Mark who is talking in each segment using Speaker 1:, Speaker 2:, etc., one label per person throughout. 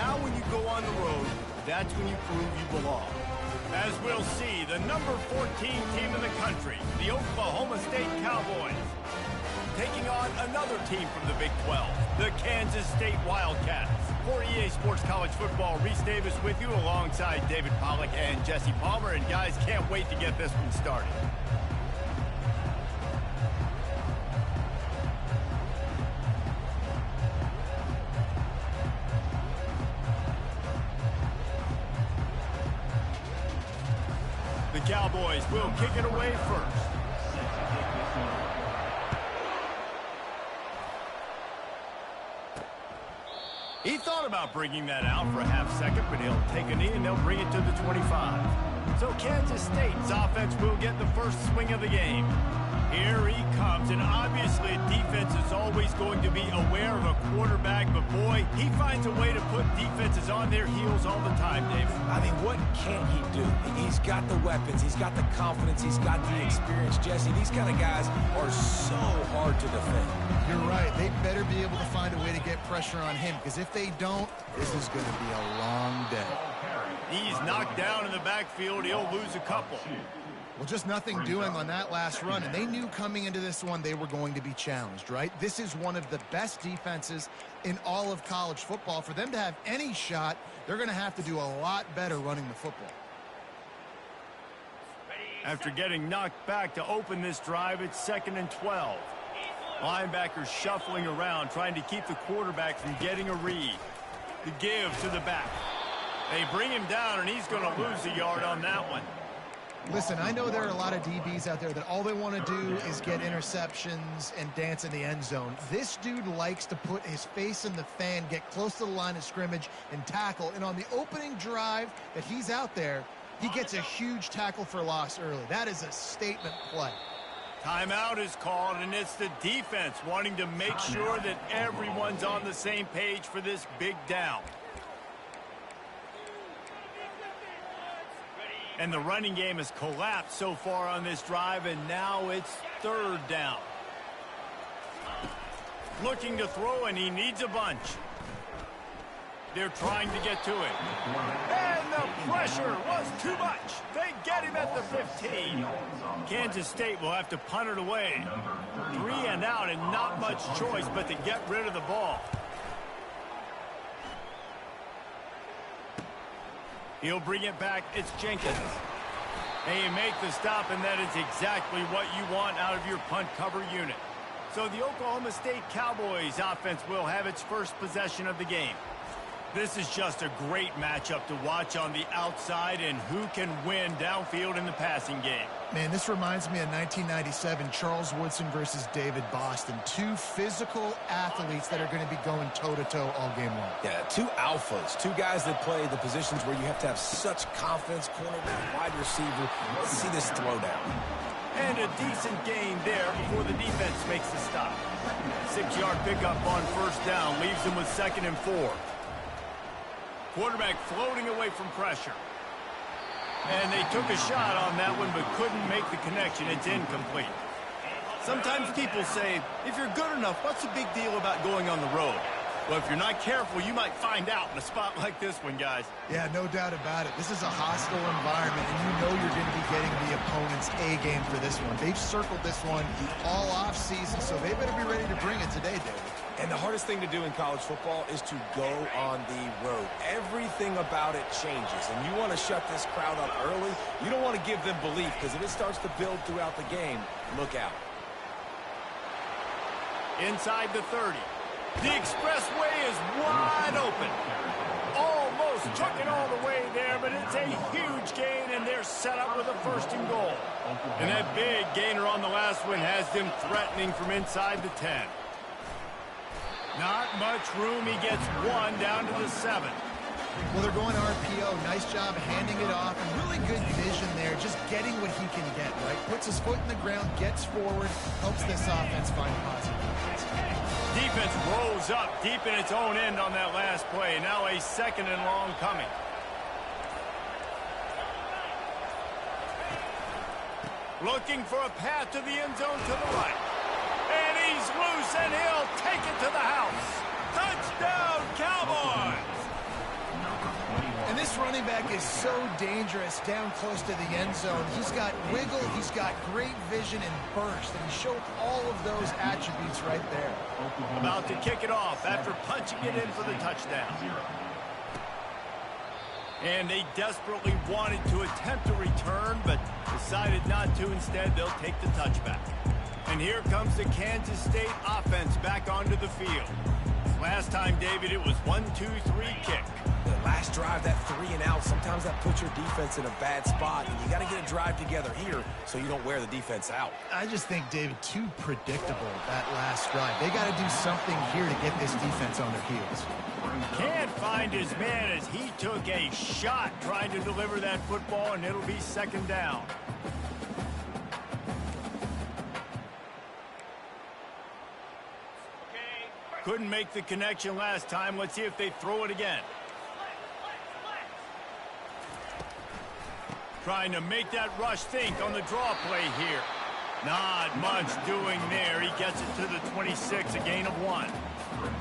Speaker 1: Now when you go on the road, that's when you prove you belong. As we'll see, the number 14 team in the country, the Oklahoma State Cowboys, taking on another team from the Big 12, the Kansas State Wildcats. For EA Sports College Football, Reese Davis with you alongside David Pollack and Jesse Palmer. And guys, can't wait to get this one started. The Cowboys will kick it away first. He thought about bringing that out for a half second, but he'll take a knee and they'll bring it to the 25. So Kansas State's offense will get the first swing of the game. Here he comes, and obviously defense is always going to be aware of a quarterback, but boy, he finds a way to put defenses on their heels all the time, David.
Speaker 2: I mean, what can't he do? He's got the weapons, he's got the confidence, he's got the experience. Jesse, these kind of guys are so hard to defend.
Speaker 3: You're right. They better be able to find a way to get pressure on him, because if they don't, this is going to be a long day.
Speaker 1: He's knocked down in the backfield. He'll lose a couple.
Speaker 3: Well, just nothing doing on that last run, and they knew coming into this one they were going to be challenged, right? This is one of the best defenses in all of college football. For them to have any shot, they're going to have to do a lot better running the football.
Speaker 1: After getting knocked back to open this drive, it's 2nd and 12. Linebackers shuffling around, trying to keep the quarterback from getting a read. The give to the back. They bring him down, and he's going to lose a yard on that one.
Speaker 3: Listen, I know there are a lot of DBs out there that all they want to do is get interceptions and dance in the end zone. This dude likes to put his face in the fan, get close to the line of scrimmage, and tackle. And on the opening drive that he's out there, he gets a huge tackle for loss early. That is a statement play.
Speaker 1: Timeout is called, and it's the defense wanting to make sure that everyone's on the same page for this big down. And the running game has collapsed so far on this drive, and now it's 3rd down. Looking to throw, and he needs a bunch. They're trying to get to it. And the pressure was too much. They get him at the 15. Kansas State will have to punt it away. 3 and out, and not much choice but to get rid of the ball. He'll bring it back. It's Jenkins. And you make the stop, and that is exactly what you want out of your punt cover unit. So the Oklahoma State Cowboys offense will have its first possession of the game. This is just a great matchup to watch on the outside, and who can win downfield in the passing game.
Speaker 3: Man, this reminds me of 1997, Charles Woodson versus David Boston. Two physical athletes that are going to be going toe-to-toe all game long.
Speaker 2: Yeah, two alphas, two guys that play the positions where you have to have such confidence, cornerback, wide receiver. Let's see this throwdown.
Speaker 1: And a decent gain there before the defense makes the stop. 6-yard pickup on 1st down leaves them with 2nd and 4. Quarterback floating away from pressure. And they took a shot on that one but couldn't make the connection. It's incomplete. Sometimes people say, if you're good enough, what's the big deal about going on the road? Well, if you're not careful, you might find out in a spot like this one, guys.
Speaker 3: Yeah, no doubt about it. This is a hostile environment, and you know you're going to be getting the opponent's A game for this one. They've circled this one all off-season, so they better be ready to bring it today, David.
Speaker 2: And the hardest thing to do in college football is to go on the road. Everything about it changes, and you want to shut this crowd up early. You don't want to give them belief, because if it starts to build throughout the game, look out.
Speaker 1: Inside the 30. The expressway is wide open. Almost took it all the way there, but it's a huge gain, and they're set up with a 1st and goal. And that big gainer on the last one has them threatening from inside the 10. Not much room. He gets 1 down to the 7.
Speaker 3: Well, they're going RPO. Nice job handing it off, and really good vision there, just getting what he can get, right? Puts his foot in the ground, gets forward, helps this offense find positive.
Speaker 1: Defense rolls up deep in its own end on that last play. Now a 2nd and long coming. Looking for a path to the end zone to the right. And he's loose, and he'll take it to the house. Touchdown, Cowboys!
Speaker 3: This running back is so dangerous down close to the end zone. He's got wiggle, he's got great vision and burst, and he showed all of those attributes right there.
Speaker 1: About to kick it off after punching it in for the touchdown. And they desperately wanted to attempt a return, but decided not to. Instead, they'll take the touchback. And here comes the Kansas State offense back onto the field. Last time, David, it was 1-2-3 kick.
Speaker 2: The last drive, that 3 and out, sometimes that puts your defense in a bad spot, and you got to get a drive together here so you don't wear the defense out.
Speaker 3: I just think, David, too predictable that last drive. They got to do something here to get this defense on their heels.
Speaker 1: Can't find his man as he took a shot trying to deliver that football, and it'll be second down. Couldn't make the connection last time. Let's see if they throw it again. Trying to make that rush think on the draw play here. Not much doing there. He gets it to the 26, a gain of 1.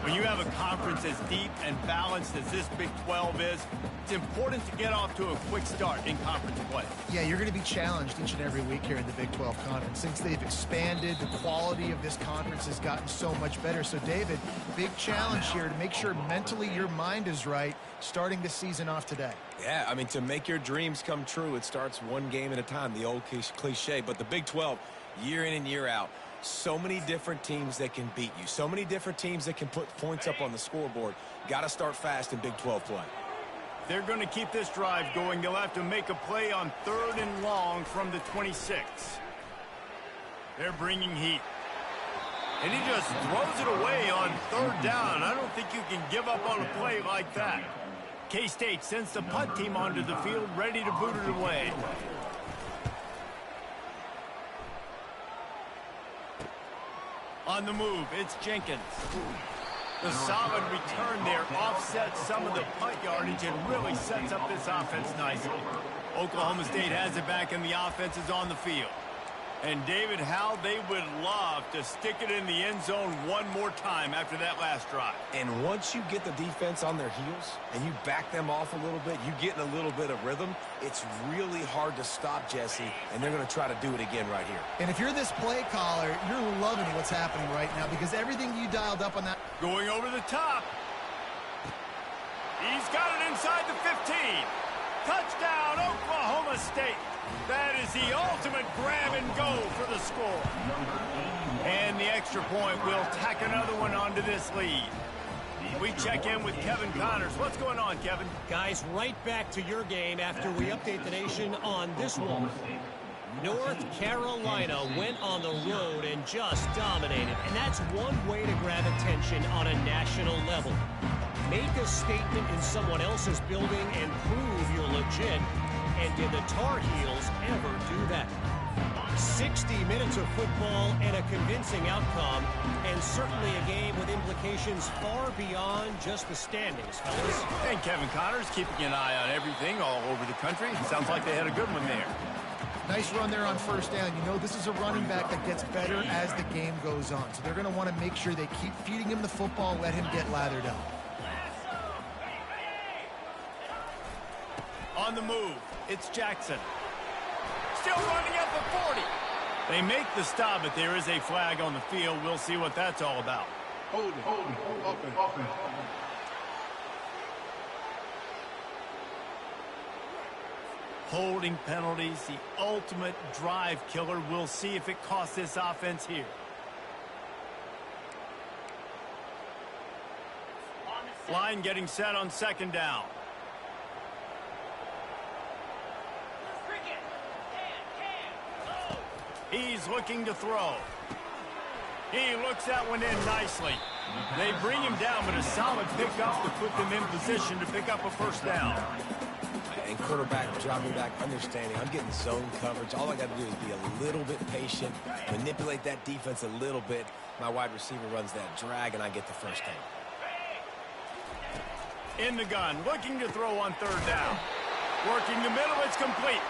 Speaker 1: When you have a conference as deep and balanced as this Big 12 is, it's important to get off to a quick start in conference play.
Speaker 3: Yeah, you're going to be challenged each and every week here in the Big 12 Conference. Since they've expanded, the quality of this conference has gotten so much better. So, David, big challenge here to make sure mentally your mind is right starting the season off today.
Speaker 2: Yeah, I mean, to make your dreams come true, it starts one game at a time, the old cliche. But the Big 12, year in and year out, so many different teams that can beat you. So many different teams that can put points up on the scoreboard. Got to start fast in Big 12 play.
Speaker 1: They're going to keep this drive going. They'll have to make a play on 3rd and long from the 26. They're bringing heat. And he just throws it away on 3rd down. I don't think you can give up on a play like that. K-State sends the punt team onto the field, ready to boot it away. On the move, it's Jenkins. The solid return there offsets some of the punt yardage and really sets up this offense nicely. Oklahoma State has it back and the offense is on the field. And David, how they would love to stick it in the end zone one more time after that last drive.
Speaker 2: And once you get the defense on their heels and you back them off a little bit, you get in a little bit of rhythm, it's really hard to stop, Jesse, and they're going to try to do it again right here.
Speaker 3: And if you're this play caller, you're loving what's happening right now because everything you dialed up on that.
Speaker 1: Going over the top. He's got it inside the 15. Touchdown, Oklahoma State. That is the ultimate grab and go for the score. And the extra point will tack another one onto this lead. We check in with Kevin Connors. What's going on, Kevin?
Speaker 4: Guys, right back to your game after we update the nation on this one. North Carolina went on the road and just dominated. And that's one way to grab attention on a national level. Make a statement in someone else's building and prove you're legit. And did the Tar Heels ever do that? 60 minutes of football and a convincing outcome, and certainly a game with implications far beyond just the standings, fellas.
Speaker 1: And Kevin Connors keeping an eye on everything all over the country. Sounds like they had a good one there.
Speaker 3: Nice run there on 1st down. You know, this is a running back that gets better as the game goes on. So they're going to want to make sure they keep feeding him the football and let him get lathered up.
Speaker 1: On the move, it's Jackson. Still running at the 40. They make the stop, but there is a flag on the field. We'll see what that's all about.
Speaker 5: Hold it.
Speaker 1: Holding penalties, the ultimate drive killer. We'll see if it costs this offense here. Line getting set on 2nd down. He's looking to throw. He looks that one in nicely. They bring him down, but a solid pickup to put them in position to pick up a 1st down.
Speaker 2: And quarterback dropping back, understanding, I'm getting zone coverage. All I got to do is be a little bit patient, manipulate that defense a little bit. My wide receiver runs that drag, and I get the 1st down.
Speaker 1: In the gun, looking to throw on 3rd down. Working the middle, it's complete.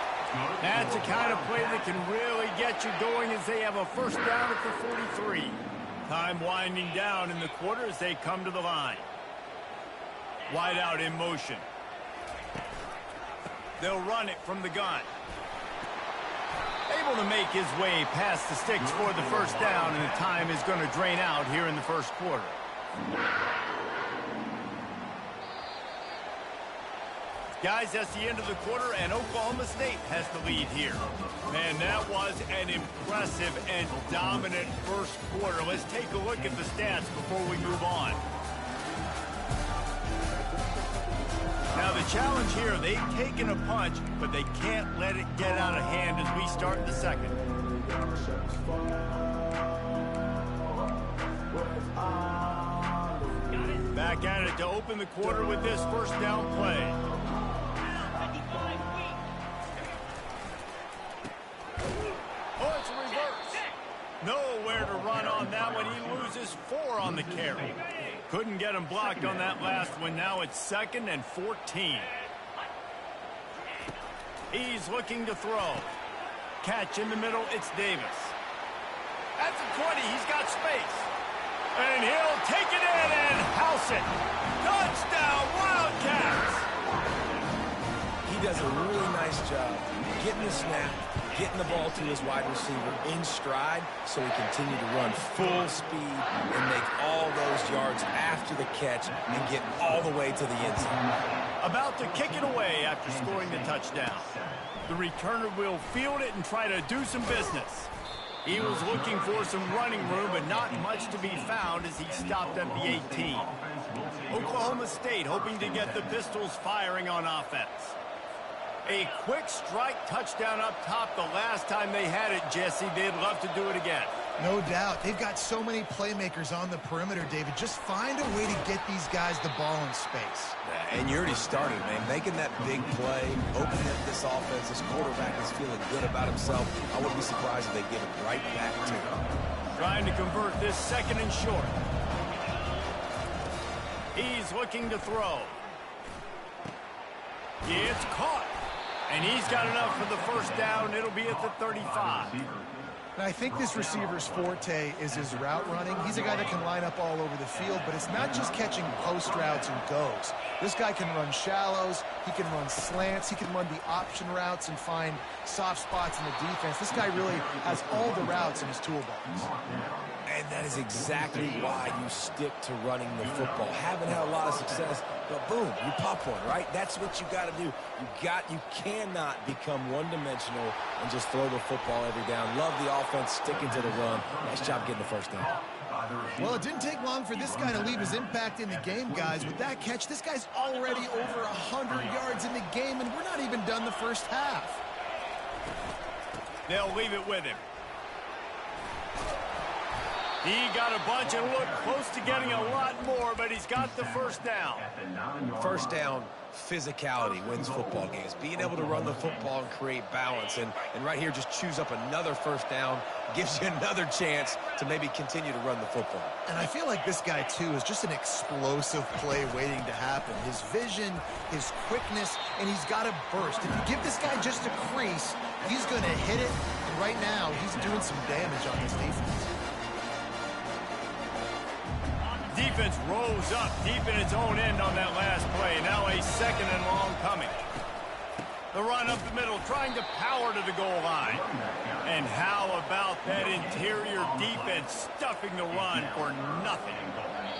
Speaker 1: That's the kind of play that can really get you going as they have a 1st down at the 43. Time winding down in the quarter as they come to the line. Wide out in motion. They'll run it from the gun. Able to make his way past the sticks for the first down, and the time is going to drain out here in the first quarter. Guys, that's the end of the quarter, and Oklahoma State has the lead here. Man, that was an impressive and dominant first quarter. Let's take a look at the stats before we move on. Now, the challenge here, they've taken a punch, but they can't let it get out of hand as we start the second. Back at it to open the quarter with this first down play. Oh, it's a reverse. Nowhere to run on that one. He loses 4 on the carry. Couldn't get him blocked on that last one. Now it's 2nd and 14. He's looking to throw. Catch in the middle. It's Davis. At the 20, he's got space. And he'll take it in and house it. Touchdown, Wildcats!
Speaker 2: He does a really nice job getting the snap, getting the ball to his wide receiver in stride so he continue to run full speed and make all those yards after the catch and get all the way to the end zone.
Speaker 1: About to kick it away after scoring the touchdown. The returner will field it and try to do some business. He was looking for some running room, but not much to be found as he stopped at the 18. Oklahoma State hoping to get the Pistols firing on offense. A quick strike touchdown up top the last time they had it, Jesse. They'd love to do it again.
Speaker 3: No doubt. They've got so many playmakers on the perimeter, David. Just find a way to get these guys the ball in space.
Speaker 2: And you already started, man. Making that big play, opening up this offense. This quarterback is feeling good about himself. I wouldn't be surprised if they give it right back to him.
Speaker 1: Trying to convert this 2nd and short. He's looking to throw. It's caught. And he's got enough for the first down. It'll be at the 35.
Speaker 3: And I think this receiver's forte is his route running. He's a guy that can line up all over the field, but it's not just catching post routes and goes. This guy can run shallows, he can run slants, he can run the option routes and find soft spots in the defense. This guy really has all the routes in his toolbox.
Speaker 2: And that is exactly why you stick to running the football. Haven't had a lot of success, but boom, you pop one, right? That's what you got to do. You cannot become one-dimensional and just throw the football every down. Love the offense, sticking to the run. Nice job getting the first down.
Speaker 3: Well, it didn't take long for this guy to leave his impact in the game, guys. With that catch, this guy's already over 100 yards in the game, and we're not even done the first half.
Speaker 1: They'll leave it with him. He got a bunch and looked close to getting a lot more, but he's got the first down.
Speaker 2: First down, physicality wins football games. Being able to run the football and create balance. And right here, just choose up another first down, gives you another chance to maybe continue to run the football.
Speaker 3: And I feel like this guy, too, is just an explosive play waiting to happen. His vision, his quickness, and he's got a burst. If you give this guy just a crease, he's going to hit it. And right now, he's doing some damage on this defense.
Speaker 1: Defense rose up deep in its own end on that last play. Now a 2nd and long coming. The run up the middle, trying to power to the goal line. And how about that interior defense stuffing the run for nothing?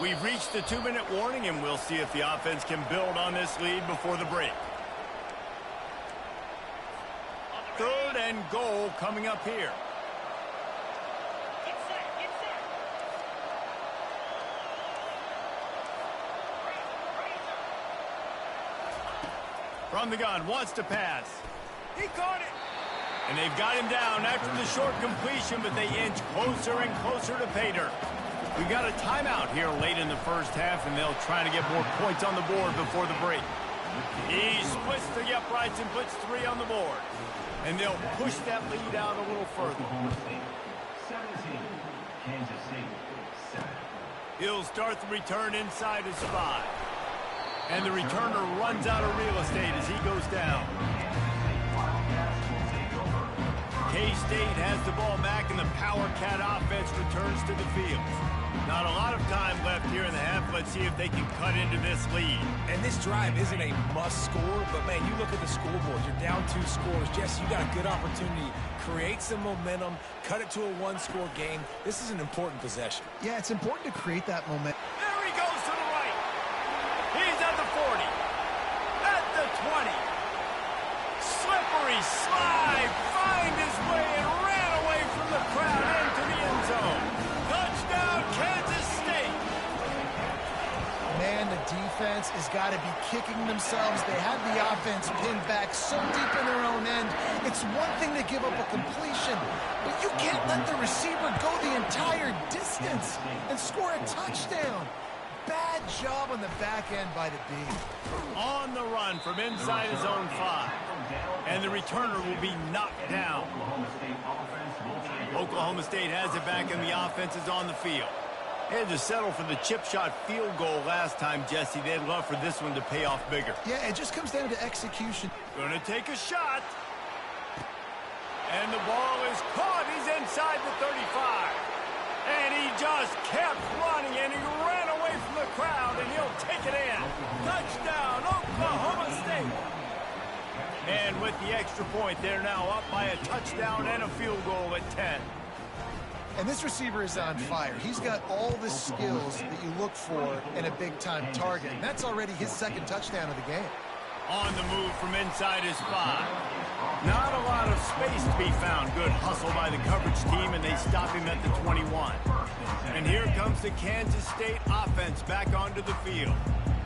Speaker 1: We've reached the 2-minute warning, and we'll see if the offense can build on this lead before the break. 3rd and goal coming up here. From the gun, wants to pass. He caught it. And they've got him down after the short completion, but they inch closer and closer to pay dirt. We've got a timeout here late in the first half, and they'll try to get more points on the board before the break. He splits the uprights and puts 3 on the board. And they'll push that lead out a little further. He'll start the return inside his 5. And the returner runs out of real estate as he goes down. K-State has the ball back, and the Power Cat offense returns to the field. Not a lot of time left here in the half. Let's see if they can cut into this lead.
Speaker 2: And this drive isn't a must score, but, man, you look at the scoreboard. You're down 2 scores. Jesse, you got a good opportunity. Create some momentum. Cut it to a 1-score game. This is an important possession.
Speaker 3: Yeah, it's important to create that momentum.
Speaker 1: There he goes to the right. He's at the 40. At the 20. Slippery slide. Find his way and ran away from the crowd into the end zone. Touchdown, Kansas State.
Speaker 3: Man, the defense has got to be kicking themselves. They had the offense pinned back so deep in their own end. It's one thing to give up a completion, but you can't let the receiver go the entire distance and score a touchdown. Bad job on the back end by the D.
Speaker 1: On the run from inside his own 5. And the returner will be knocked down. Oklahoma State has it back, and the offense is on the field. They had to settle for the chip shot field goal last time, Jesse. They'd love for this one to pay off bigger.
Speaker 3: Yeah, it just comes down to execution.
Speaker 1: Gonna take a shot. And the ball is caught. He's inside the 35. And he just kept running, and he ran away from the crowd, and he'll take it in. Touchdown, Oklahoma State. And with the extra point, they're now up by a touchdown and a field goal at 10.
Speaker 3: And this receiver is on fire. He's got all the skills that you look for in a big-time target. And that's already his 2nd touchdown of the game.
Speaker 1: On the move from inside his 5. Not a lot of space to be found. Good hustle by the coverage team, and they stop him at the 21. And here comes the Kansas State offense back onto the field.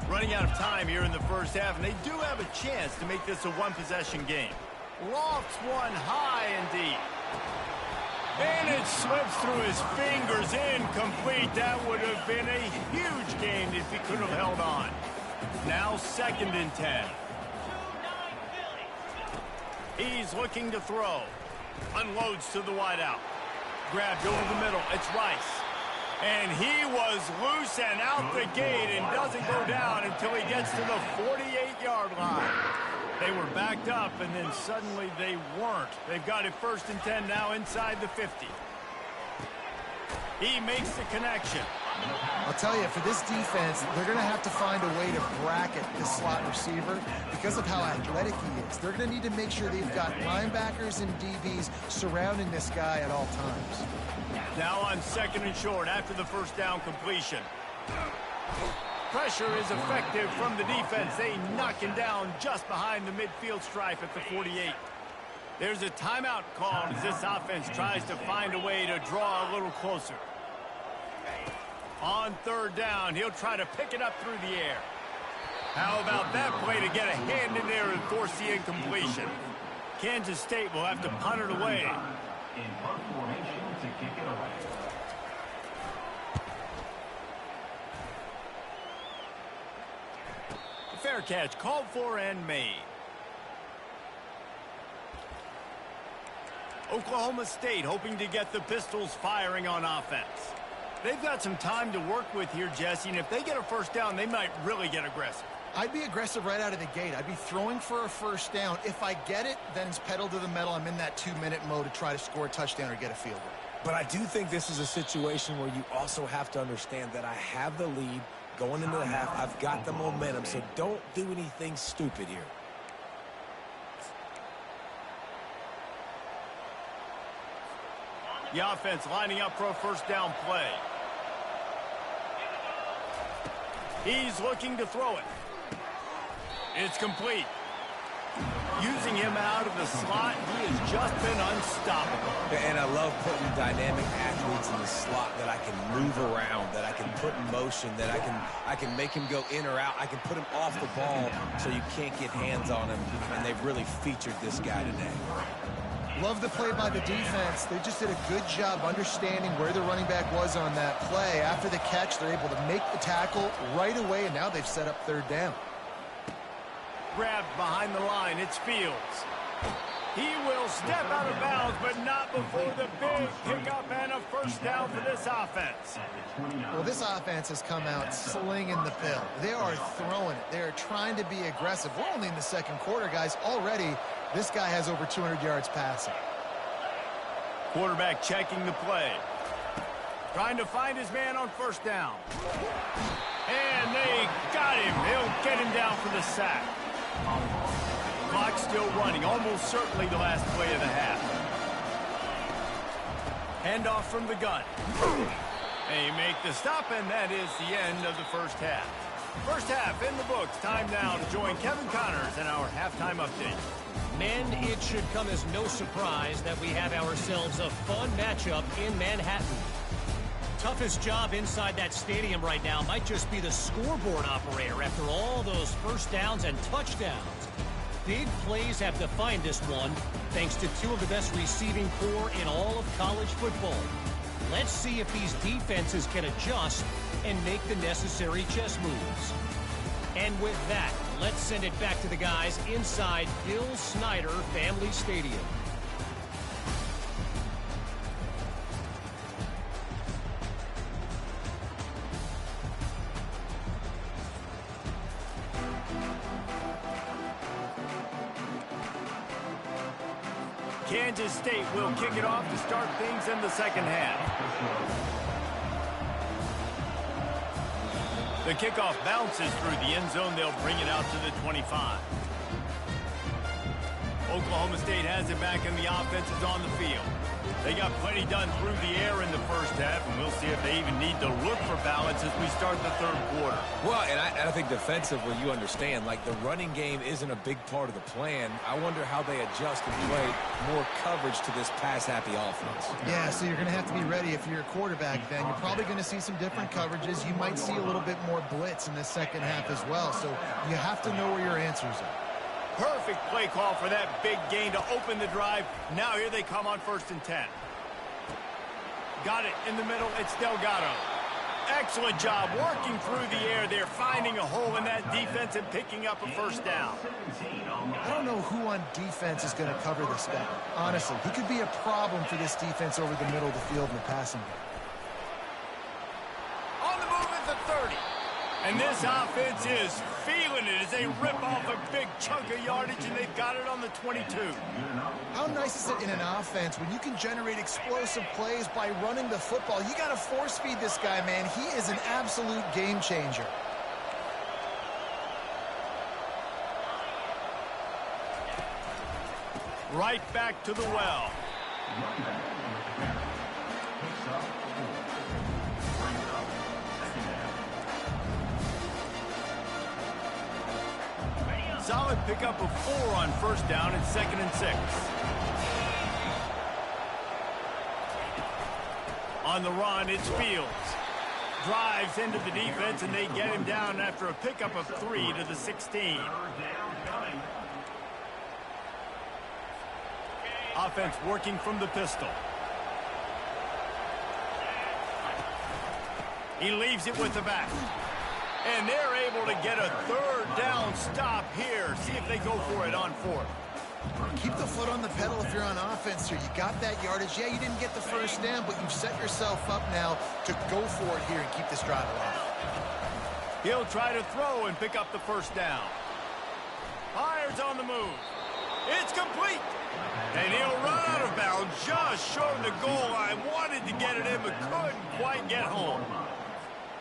Speaker 1: Running out of time here in the first half, and they do have a chance to make this a 1-possession game. Lofts one high and deep. And it slips through his fingers, incomplete. That would have been a huge gain if he could have held on. Now 2nd and 10. He's looking to throw. Unloads to the wideout. Grabbed over the middle. It's Rice. And he was loose and out the gate and doesn't go down until he gets to the 48-yard line. They were backed up, and then suddenly they weren't. They've got it 1st and 10 now inside the 50. He makes the connection.
Speaker 3: I'll tell you, for this defense, they're going to have to find a way to bracket this slot receiver because of how athletic he is. They're going to need to make sure they've got linebackers and DBs surrounding this guy at all times.
Speaker 1: Now on 2nd and short after the 1st down completion. Pressure is effective from the defense. They knock him down just behind the midfield stripe at the 48. There's a timeout called as this offense tries to find a way to draw a little closer. On 3rd down, he'll try to pick it up through the air. How about that play to get a hand in there and force the incompletion? Kansas State will have to punt it away.
Speaker 6: In punt formation to kick it away.
Speaker 1: Fair catch called for and made. Oklahoma State hoping to get the Pistols firing on offense. They've got some time to work with here, Jesse, and if they get a 1st down, they might really get aggressive.
Speaker 3: I'd be aggressive right out of the gate. I'd be throwing for a 1st down. If I get it, then it's pedal to the metal. I'm in that 2-minute mode to try to score a touchdown or get a field goal.
Speaker 2: But I do think this is a situation where you also have to understand that I have the lead going into the half. I've got the momentum, so don't do anything stupid here.
Speaker 1: The offense lining up for a 1st down play. He's looking to throw it. It's complete. Using him out of the slot, he has just been unstoppable.
Speaker 2: And I love putting dynamic athletes in the slot that I can move around, that I can put in motion, that I can make him go in or out. I can put him off the ball so you can't get hands on him, and they've really featured this guy today.
Speaker 3: Love the play by the defense. They just did a good job understanding where the running back was on that play. After the catch, they're able to make the tackle right away, and now they've set up 3rd down.
Speaker 1: Grabbed behind the line. It's Fields. He will step out of bounds, but not before the big pickup and a 1st down for this offense.
Speaker 3: Well, this offense has come out slinging the pill. They are throwing it. They are trying to be aggressive. We're only in the 2nd quarter, guys. Already, this guy has over 200 yards passing.
Speaker 1: Quarterback checking the play. Trying to find his man on first down. And they got him. They'll get him down for the sack. Clock still running. Almost certainly the last play of the half. Handoff from the gun. They make the stop, and that is the end of the first half. First half in the books. Time now to join Kevin Connors in our halftime update.
Speaker 4: Men, it should come as no surprise that we have ourselves a fun matchup in Manhattan. Toughest job inside that stadium right now might just be the scoreboard operator after all those first downs and touchdowns. Big plays have defined this one, thanks to two of the best receiving corps in all of college football. Let's see if these defenses can adjust and make the necessary chess moves. And with that, let's send it back to the guys inside Bill Snyder Family Stadium.
Speaker 1: Kansas State will kick it off to start things in the second half. The kickoff bounces through the end zone. They'll bring it out to the 25. Oklahoma State has it back, and the offense is on the field. They got plenty done through the air in the first half, and we'll see if they even need to look for balance as we start the third quarter.
Speaker 2: Well, and I think defensively, you understand, like the running game isn't a big part of the plan. I wonder how they adjust and play more coverage to this pass-happy offense.
Speaker 3: Yeah, so you're going to have to be ready if you're a quarterback then. You're probably going to see some different coverages. You might see a little bit more blitz in the second half as well, so you have to know where your answers are.
Speaker 1: Perfect play call for that big gain to open the drive. Now here they come on 1st and 10. Got it in the middle. It's Delgado. Excellent job working through the air there, finding a hole in that defense and picking up a first down.
Speaker 3: I don't know who on defense is going to cover this guy. Honestly, he could be a problem for this defense over the middle of the field in the passing game.
Speaker 1: On the move at the 30. And this offense is feeling it as they rip off a big chunk of yardage, and they've got it on the 22.
Speaker 3: How nice is it in an offense when you can generate explosive plays by running the football? You got to force feed this guy, man. He is an absolute game changer.
Speaker 1: Right back to the well. Solid pickup of 4 on first down and 2nd and 6. On the run, it's Fields. Drives into the defense, and they get him down after a pickup of 3 to the 16. Offense working from the pistol. He leaves it with the back. And they're able to get a 3rd down stop here. See if they go for it on 4th.
Speaker 3: Keep the foot on the pedal if you're on offense here. You got that yardage. Yeah, you didn't get the first down, but you've set yourself up now to go for it here and keep this drive alive.
Speaker 1: He'll try to throw and pick up the first down. Fires on the move. It's complete. And he'll run out of bounds just short of the goal line. Wanted to get it in, but couldn't quite get home.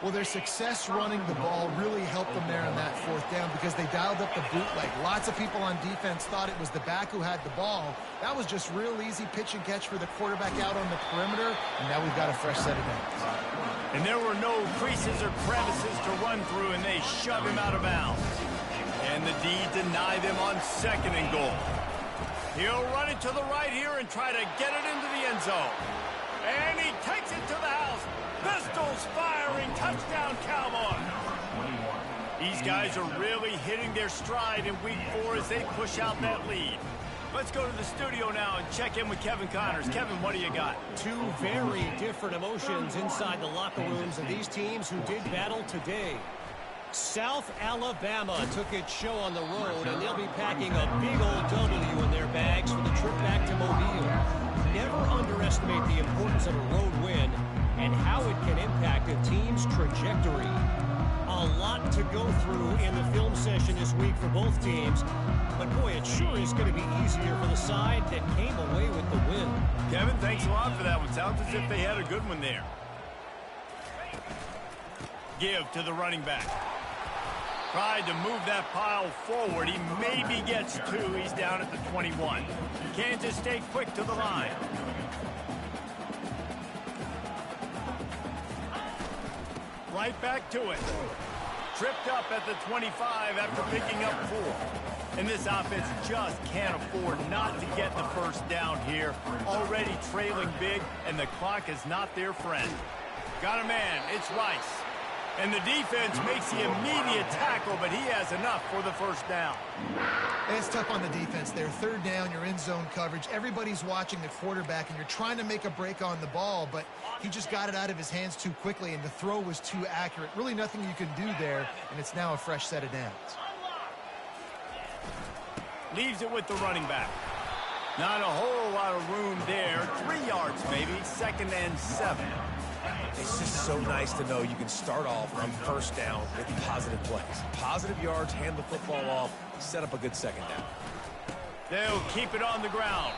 Speaker 3: Well, their success running the ball really helped them there on that 4th down because they dialed up the bootleg. Lots of people on defense thought it was the back who had the ball. That was just real easy pitch and catch for the quarterback out on the perimeter, and now we've got a fresh set of downs.
Speaker 1: And there were no creases or crevices to run through, and they shove him out of bounds. And the D deny them on 2nd and goal. He'll run it to the right here and try to get it into the end zone. And he takes it to the house. Pistols firing. Touchdown, Cowboys. These guys are really hitting their stride in week 4 as they push out that lead. Let's go to the studio now and check in with Kevin Connors. Kevin, what do you got?
Speaker 4: Two very different emotions inside the locker rooms of these teams who did battle today. South Alabama took its show on the road, and they'll be packing a big old W in their bags for the trip back to Mobile. Never underestimate the importance of a road win and how it can impact a team's trajectory. A lot to go through in the film session this week for both teams. But, boy, it sure is going to be easier for the side that came away with the win.
Speaker 1: Kevin, thanks a lot for that one. Sounds as if they had a good one there. Give to the running back. Tried to move that pile forward. He maybe gets two. He's down at the 21. Kansas State quick to the line. Right back to it. Tripped up at the 25 after picking up 4. And this offense just can't afford not to get the first down here. Already trailing big, and the clock is not their friend. Got a man. It's Rice. And the defense makes the immediate tackle, but he has enough for the first down.
Speaker 3: It's tough on the defense there. Third down, you're in zone coverage. Everybody's watching the quarterback, and you're trying to make a break on the ball, but he just got it out of his hands too quickly, and the throw was too accurate. Really nothing you can do there, and it's now a fresh set of downs.
Speaker 1: Leaves it with the running back. Not a whole lot of room there. 3 yards maybe, 2nd and 7.
Speaker 2: It's just so nice to know you can start off on first down with positive plays. Positive yards, hand the football off, set up a good second down.
Speaker 1: They'll keep it on the ground.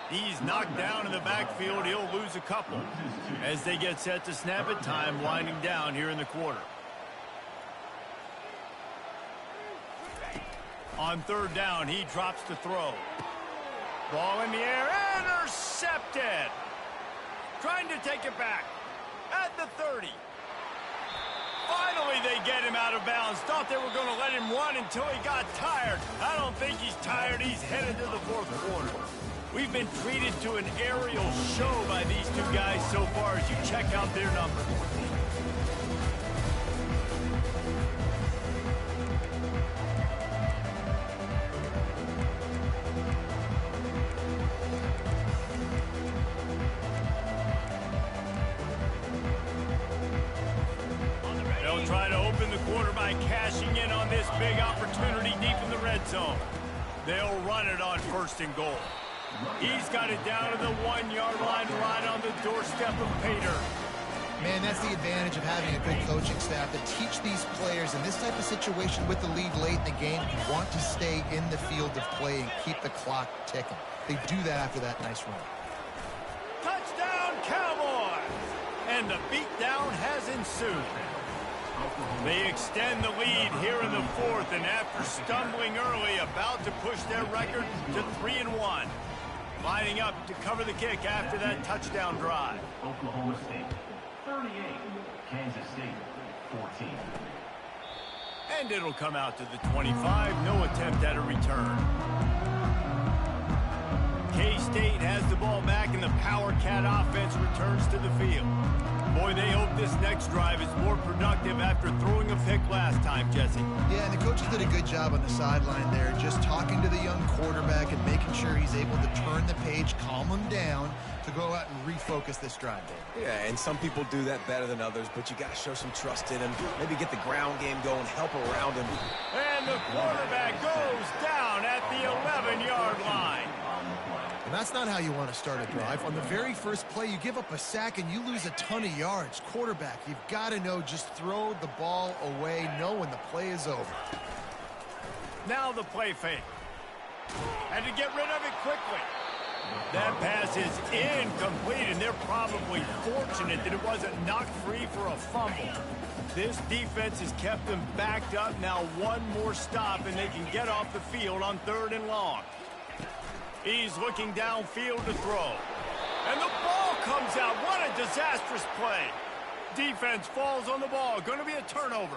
Speaker 1: He's knocked down in the backfield. He'll lose a couple as they get set to snap it. Time winding down here in the quarter. On 3rd down, he drops to throw. Ball in the air, intercepted. Trying to take it back at the 30. Finally, they get him out of bounds. Thought they were going to let him run until he got tired. I don't think he's tired. He's headed to the 4th quarter. We've been treated to an aerial show by these two guys so far as you check out their numbers. Try to open the quarter by cashing in on this big opportunity deep in the red zone. They'll run it on 1st and goal. He's got it down to the 1-yard line right on the doorstep of Pater.
Speaker 3: Man, that's the advantage of having a good coaching staff to teach these players in this type of situation with the lead late in the game. You want to stay in the field of play and keep the clock ticking. They do that after that nice run.
Speaker 1: Touchdown, Cowboys! And the beatdown has ensued. They extend the lead here in the 4th, and after stumbling early, about to push their record to 3-1. Lining up to cover the kick after that touchdown drive.
Speaker 6: Oklahoma State 38, Kansas State 14.
Speaker 1: And it'll come out to the 25. No attempt at a return. K-State has the ball back, and the Power Cat offense returns to the field. Boy, they hope this next drive is more productive after throwing a pick last time, Jesse.
Speaker 3: Yeah, and the coaches did a good job on the sideline there, just talking to the young quarterback and making sure he's able to turn the page, calm him down, to go out and refocus this drive.
Speaker 2: Yeah, and some people do that better than others, but you got to show some trust in him. Maybe get the ground game going, help around him.
Speaker 1: And the quarterback goes down at the 11-yard line.
Speaker 3: And that's not how you want to start a drive. On the very first play, you give up a sack and you lose a ton of yards. Quarterback, you've got to know, just throw the ball away, know when the play is over.
Speaker 1: Now the play fake. And to get rid of it quickly. That pass is incomplete, and they're probably fortunate that it wasn't knocked free for a fumble. This defense has kept them backed up. Now one more stop, and they can get off the field on 3rd and long. He's looking downfield to throw. And the ball comes out. What a disastrous play. Defense falls on the ball. Going to be a turnover.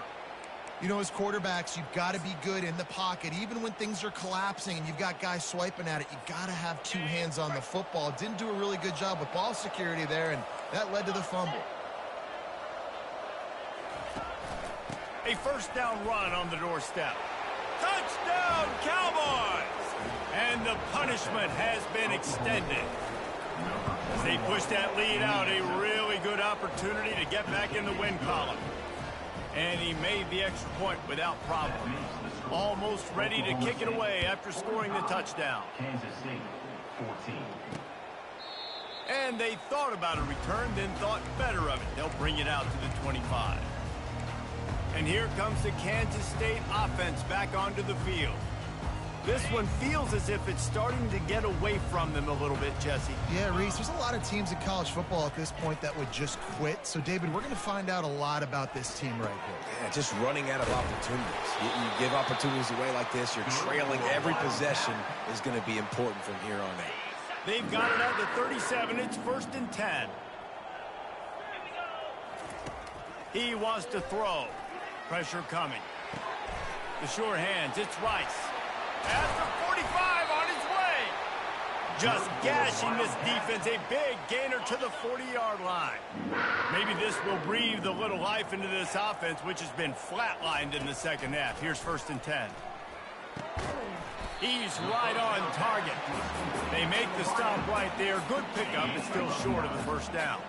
Speaker 3: You know, as quarterbacks, you've got to be good in the pocket. Even when things are collapsing and you've got guys swiping at it, you've got to have 2 hands on the football. Didn't do a really good job with ball security there, and that led to the fumble.
Speaker 1: A first down run on the doorstep. Touchdown, Cowboys! And the punishment has been extended. As they push that lead out, a really good opportunity to get back in the win column. And he made the extra point without problem. Almost ready to kick it away after scoring the touchdown.
Speaker 6: Kansas State 14.
Speaker 1: And they thought about a return, then thought better of it. They'll bring it out to the 25. And here comes the Kansas State offense back onto the field. This one feels as if it's starting to get away from them a little bit, Jesse.
Speaker 3: Yeah, Reese, there's a lot of teams in college football at this point that would just quit. So, David, we're going to find out a lot about this team right here.
Speaker 2: Yeah, just running out of opportunities. You give opportunities away like this, you're trailing. Every possession is going to be important from here on out.
Speaker 1: They've got it at the 37. It's 1st and 10. He wants to throw. Pressure coming. The sure hands. It's Rice. At the 45 on his way. Just gashing this defense. A big gainer to the 40-yard line. Maybe this will breathe a little life into this offense, which has been flatlined in the second half. Here's 1st and 10. He's right on target. They make the stop right there. Good pickup. It's still short of the first down.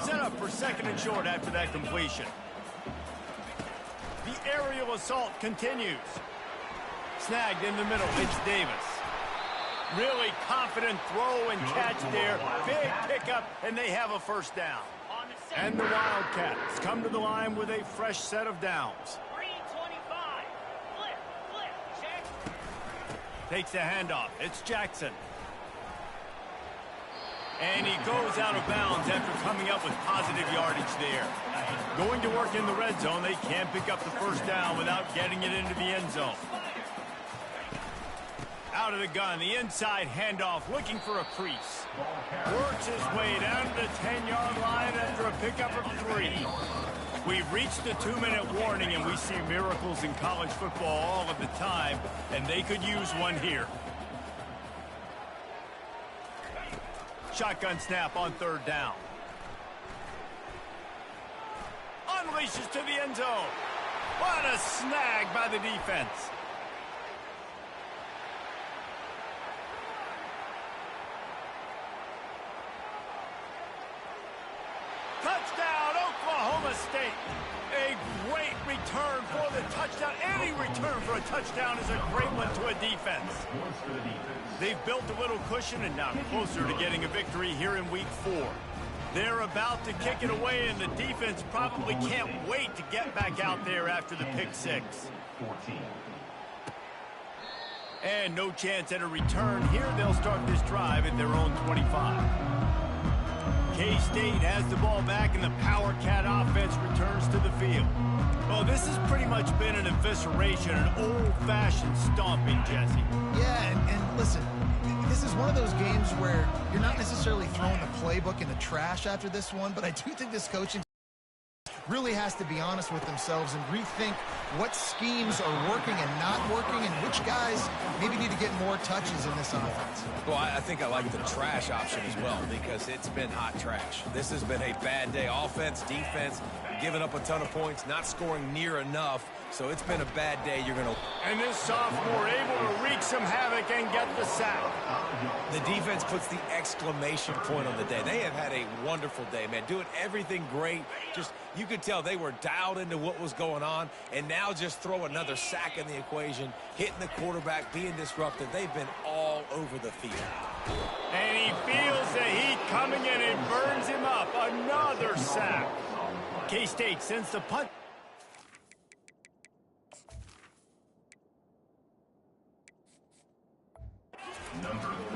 Speaker 1: Set up for 2nd and short after that completion. The aerial assault continues. Snagged in the middle. It's Davis. Really confident throw and catch there. Big pickup, and they have a first down. And the Wildcats come to the line with a fresh set of downs. Takes a handoff. It's Jackson. And he goes out of bounds after coming up with positive yardage there. Going to work in the red zone. They can't pick up the first down without getting it into the end zone. Out of the gun, the inside handoff, looking for a crease. Works his way down to the 10-yard line after a pickup of 3. We've reached the 2-minute warning, and we see miracles in college football all of the time, and they could use one here. Shotgun snap on 3rd down. Unleashes to the end zone. What a snag by the defense. Touchdown, Oklahoma State. A great return for the touchdown. Any return for a touchdown is a great one to a defense. They've built a little cushion and now closer to getting a victory here in week 4. They're about to kick it away, and the defense probably can't wait to get back out there after the pick 6. And no chance at a return here. They'll start this drive at their own 25. K-State has the ball back, and the Power Cat offense returns to the field. Well, this has pretty much been an evisceration, an old-fashioned stomping, Jesse.
Speaker 3: Yeah, and listen, this is one of those games where you're not necessarily throwing the playbook in the trash after this one, but I do think this coaching really has to be honest with themselves and rethink what schemes are working and not working, and which guys maybe need to get more touches in this offense.
Speaker 2: Well, I think I like the trash option as well, because it's been hot trash. This has been a bad day. Offense, defense, giving up a ton of points, not scoring near enough. So it's been a bad day. You're going to...
Speaker 1: And this sophomore able to wreak some havoc and get the sack.
Speaker 2: The defense puts the exclamation point on the day. They have had a wonderful day, man. Doing everything great. Just, you could tell they were dialed into what was going on. And now just throw another sack in the equation, hitting the quarterback, being disruptive. They've been all over the field.
Speaker 1: And he feels the heat coming in and burns him up. Another sack. K-State sends the punt.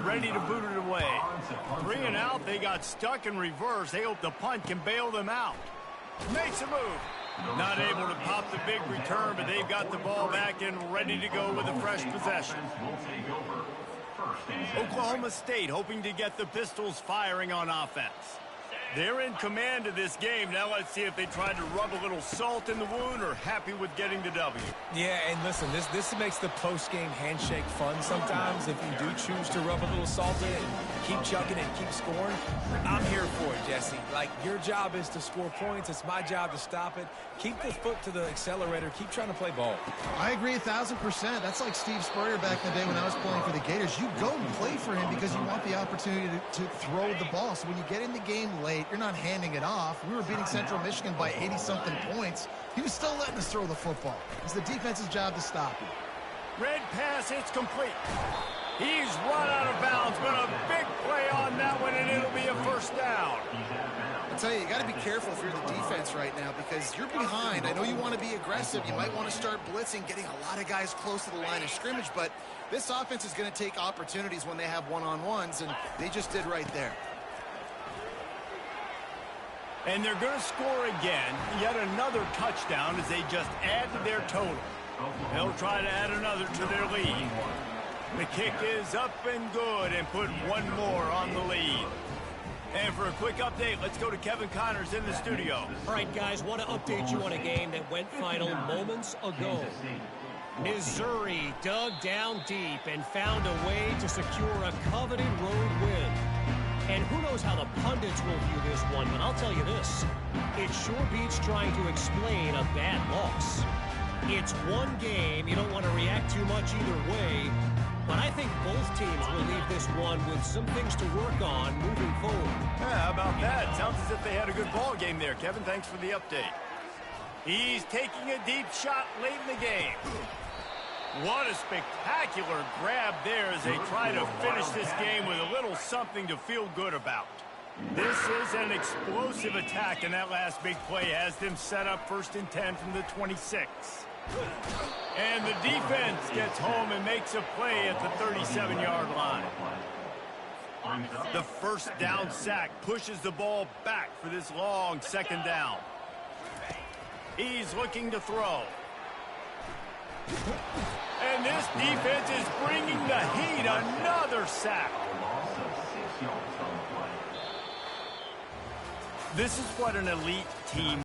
Speaker 1: Ready to boot it away. 3 and out. They got stuck in reverse. They hope the punt can bail them out. Makes a move. Not able to pop the big return, but they've got the ball back and ready to go with a fresh possession. Oklahoma State hoping to get the Pistols firing on offense. They're in command of this game. Now let's see if they try to rub a little salt in the wound or happy with getting the W.
Speaker 2: Yeah, and listen, this makes the post-game handshake fun sometimes. If you do choose to rub a little salt in it and keep chucking and keep scoring, I'm here for it, Jesse. Like, your job is to score points. It's my job to stop it. Keep the foot to the accelerator. Keep trying to play ball.
Speaker 3: I agree 1,000%. That's like Steve Spurrier back in the day when I was playing for the Gators. You go and play for him because you want the opportunity to throw the ball. So when you get in the game late, you're not handing it off. We were beating Central Michigan by 80-something points. He was still letting us throw the football. It's the defense's job to stop him.
Speaker 1: Red pass, it's complete. He's run out of bounds, but a big play on that one, and it'll be a first down.
Speaker 3: I tell you, you got to be careful if you're the defense right now because you're behind. I know you want to be aggressive. You might want to start blitzing, getting a lot of guys close to the line of scrimmage, but this offense is going to take opportunities when they have one-on-ones, and they just did right there.
Speaker 1: And they're going to score again, yet another touchdown as they just add to their total. They'll try to add another to their lead. The kick is up and good and put one more on the lead. And for a quick update, let's go to Kevin Connors in the studio.
Speaker 4: All right, guys, want to update you on a game that went final moments ago. Missouri dug down deep and found a way to secure a coveted road win. And who knows how the pundits will view this one, but I'll tell you this. It sure beats trying to explain a bad loss. It's one game. You don't want to react too much either way. But I think both teams will leave this one with some things to work on moving forward.
Speaker 1: Yeah, how about that? Sounds as if they had a good ball game there. Kevin, thanks for the update. He's taking a deep shot late in the game. What a spectacular grab there as they try to finish this game with a little something to feel good about. This is an explosive attack, and that last big play has them set up 1st and 10 from the 26. And the defense gets home and makes a play at the 37-yard line. The first down sack pushes the ball back for this long 2nd down. He's looking to throw. And this defense is bringing the heat. Another sack. This is what an elite team